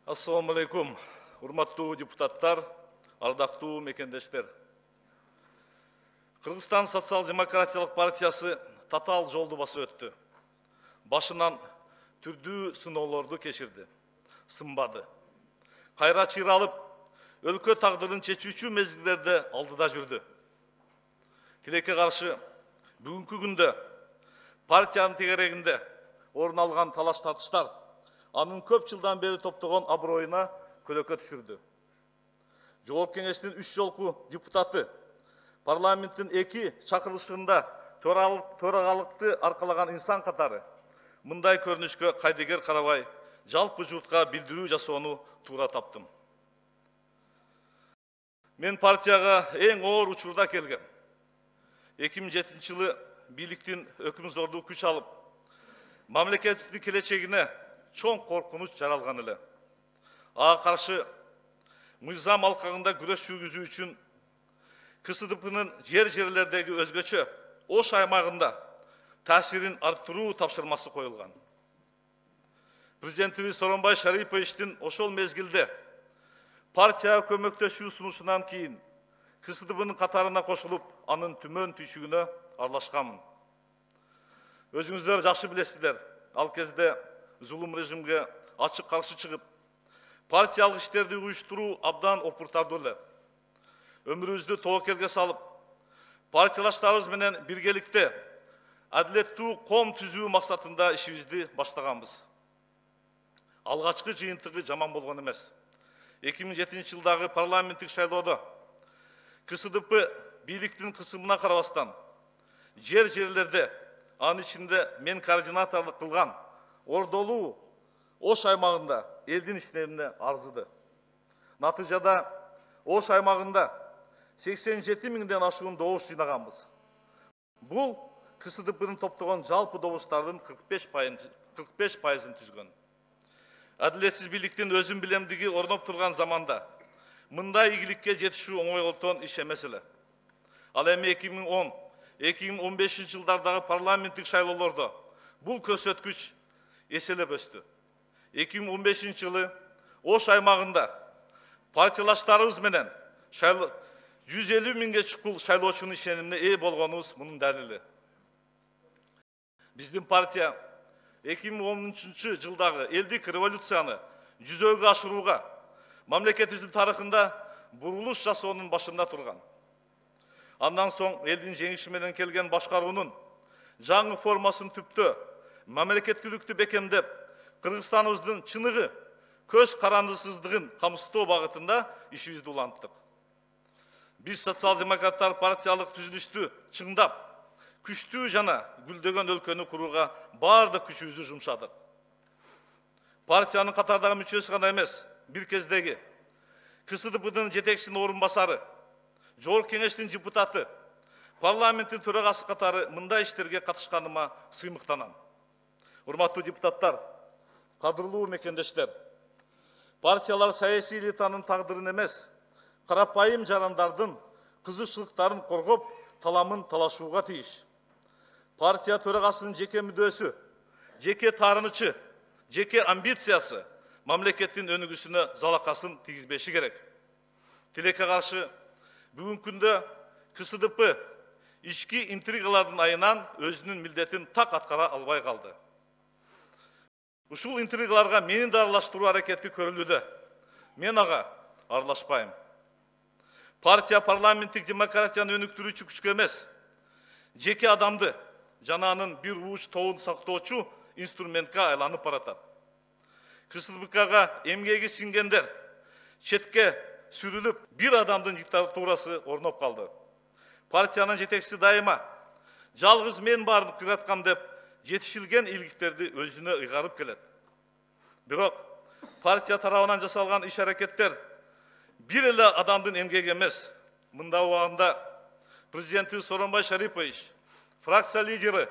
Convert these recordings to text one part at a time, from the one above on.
Assalamu alaikum. Урматтуу депутаттар, ардактуу мекендештер. Кыргызстан социал-демократиялык партиясы татаал жолду басып өттү. Башынан түрдүү сыноолорду кечирди, сынбады. Кайра чыйралып, өлкө тагдырын чечүүчү мезгилдерде алдыда жүрдү. Тилекке каршы бүгүнкү күндө партиянын тегерегинде орун алган талаш-тартыштар анын көп жылдан бери топтогон аброюна көлөкө түшүрдү. Жогорку кеңештин 3 жолку депутаты парламенттин 2 чакырылышында төрагалыкты аркалаган инсан катары мындай көрүнүшкө кайдыгер карабай жалпы журтка билдирүү жасоону туура таптым. Мен партияга эң оор учурда келгем. 2007 жылы бийликтин өкмүзордуу күч алып, мамлекетибиздин келечегине чоң коркунуч жаралган эле. Ага каршы мыйзам алкагында күрөш жүргүзүү үчүн КСДПнын жерлердеги өзгөчө Ош аймагында таасирин арттыруу тапшырмасы коюлган. Президентибиз Сооронбай Шариповичтин ошол мезгилде партияга көмөктөшүү сунушунан кийин КСДПнын катарына кошулуп, анын түмөн түйшүгүнө аралашканмын. Өзүңүздөр жакшы билесиздер, ал кезде зулум режимге ачык каршы чыгып, партиялык иштерди уюштуруу абдан опуртардуу эле. Өмүрүбүздү тобокелге салып, партиялаштарыбыз менен биргеликте адилеттүү ком түзүү максатында ишибизди баштаганбыз. Алгачкы жыйынтыгы жаман болгон эмес. 2007 жылдагы парламенттик шайлоодо КСДП бийликтин кысымына карабастан жерлерде, анын ичинде мен координаторлук кылган Ордолуу Ош аймагында элдин иштерине арзыды. Натыйжада Ош аймагында 87 миңден ашуун добуш жыйнаганбыз. Бул КСДПнын топтогон жалпы добуштардын 45%-ын түзгөн. Адилетсиз бийликтин өзүн билемдиги орноп турган заманда мындай ийгиликке жетишүү оңойлотон иш эмес эле. Ал эми 2010-2015 жылдардагы парламенттик шайлоолордо бул көрсөткүч эселеп өстү. 2015 жылы Ош аймагында партиялаштарыбыз менен 150 миңге чукул шайлоочунун ишенимине ээ болгонубуз мунун далили. Биздин партия 2013 жылдагы элдик революцияны жүзөгө ашырууга мамлекетибиздин тарыхында бурулуш жасоонун башында турган. Андан соң элдин жеңиши менен келген башкаруунун жаңы формасын түптөө, мамлекеттүүлүктү бекемдеп, Кыргызстаныбыздын чыныгы, көз карандысыздыгын камсыздоо багытында ишибизди уланттык. Биз социал-демократтар партиялык түзүлүштү чыңдап, күчтүү жана гүлдөгөн өлкөнү курууга баардык күчүбүздү жумшадык. Партиянын катардагы мүчөсү гана эмес, бир кездеги КСДПнын жетекчисинин орун басары, Жогорку кеңештин депутаты, парламенттин төрагасы катары мындай иштерге катышканыма сыймыктанам. Урматтуу депутаттар, кадырлуу мекендештер, партиялар саясий элитанын тагдырын эмес, карапайым жарандардын кызыкчылыктарын коргоп, таламын талашууга тийиш. Партия төрагасынын жеке мүдөөсү, жеке таарынычы, жеке амбициясы мамлекеттин өнүгүүсүнө залакасын тийгизбеши керек. Тилекке каршы бүгүнкү күндө КСДП ички интригалардын айынан өзүнүн милдетин так аткара албай калды. Ушул интригаларга мени да аралаштыруу аракети көрүлүүдө. Мен ага аралашпайм. Партия парламенттик демократияны өнүктүрүүчү күчкө эмес, жеке адамды жана анын бир ууч тобун сактоочу инструментке айланып баратат. КСДПга эмгеги сиңгендер четке сүрүлүп, бир адамдын диктатурасы орноп калды. Партиянын жетекчиси дайыма жалгыз мен баарын кыраткам деп жетишилген ийгиликтерди өзүнө ыйгарып келет. Бирок партия тарабынан жасалган иш-аракеттер бир эле адамдын эмгеги эмес. Мында убагында президентибиз Сооронбай Шарипович, фракция лидери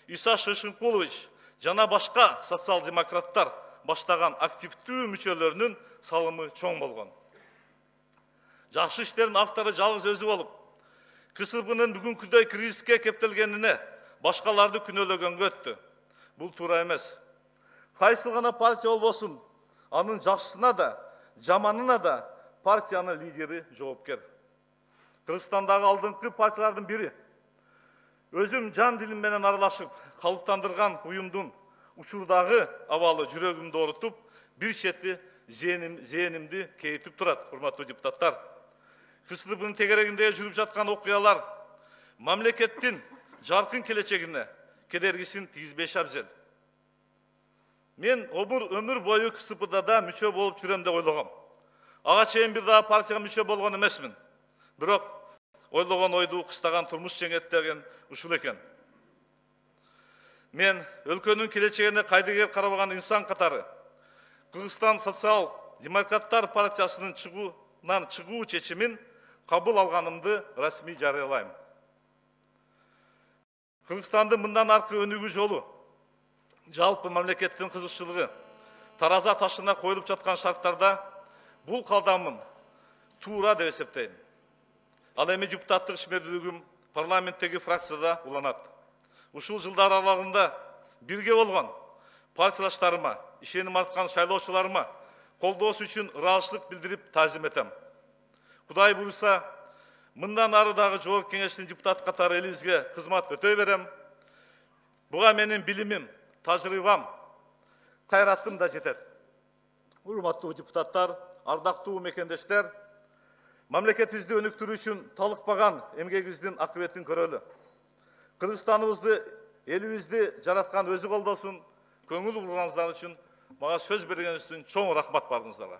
Иса Шишинкулович жана башка социал-демократтар баштаган активдүү мүчөлөрүнүн салымы чоң болгон. Жакшы иштердин автору жалгыз өзү болуп, КСДПнын бүгүнкүдөй кризиске кептелгенине башкаларды күнөөлөгөнгө өттү. Бұл тура емес. Кайсы гана партия болбосун, анын жакшысына да, жаманына да партиянын лидери жоопкер. Кыргызстандагы алдыңкы партиялардын бири. Өзүм жан дилим менен аралашып, калыптандырган уюмдун учурдагы абалы жүрөгүмдү оорутуп, бир чети зээнимди кейитип турат, урматтуу депутаттар. КСДПнын тегерегинде жүрүп жаткан окуялар мамлекеттин жаркын келечегине кедергисин тийгизбеши абзел. Мен өмүр бою КСДПда да мүчө болуп жүрөм деп ойлогом. Ага чейин бир дагы партияга мүчө болгон эмесмин. Бирок ойлогон ойду кыстаган турмуш жеңеттеген ушул экен. Мен өлкөнүн келечегине кайдыгер карабаган инсан катары Кыргызстан социал-демократтар партиясынын чыгуу чечимин кабыл алганымды расмий жарыялайм. Кыргызстандын мындан аркы өнүгүү жолу, жалпы мамлекеттин кызыкчылыгы тараза ташына коюлуп жаткан шарттарда бул кадамым туура деп эсептейм. Ал эми депутаттык ишмердүүлүгүм парламенттеги фракцияда уланат. Ушул жылдар аралыгында бирге болгон партиялаштарыма, ишеним арткан шайлоочуларыма колдоосу үчүн ыраазычылык билдирип таазим этем. Кудай буйруса, мындан ары дагы Жогорку Кеңештин депутаты катары элибизге кызмат өтөй берем. Буга менин билимим, тажрыйбам, кайратым да жетет. Урматтуу депутаттар, ардактуу мекендештер, мамлекетибизди өнүктүрүү үчүн талыкпаган эмгегибиздин акыбетин көрөлү. Кыргызстаныбызды, элибизди жараткан өзү колдосун, көңүл бурганыңыздар үчүн мага сөз бергениңиз үчүн чоң рахмат барыңыздарга.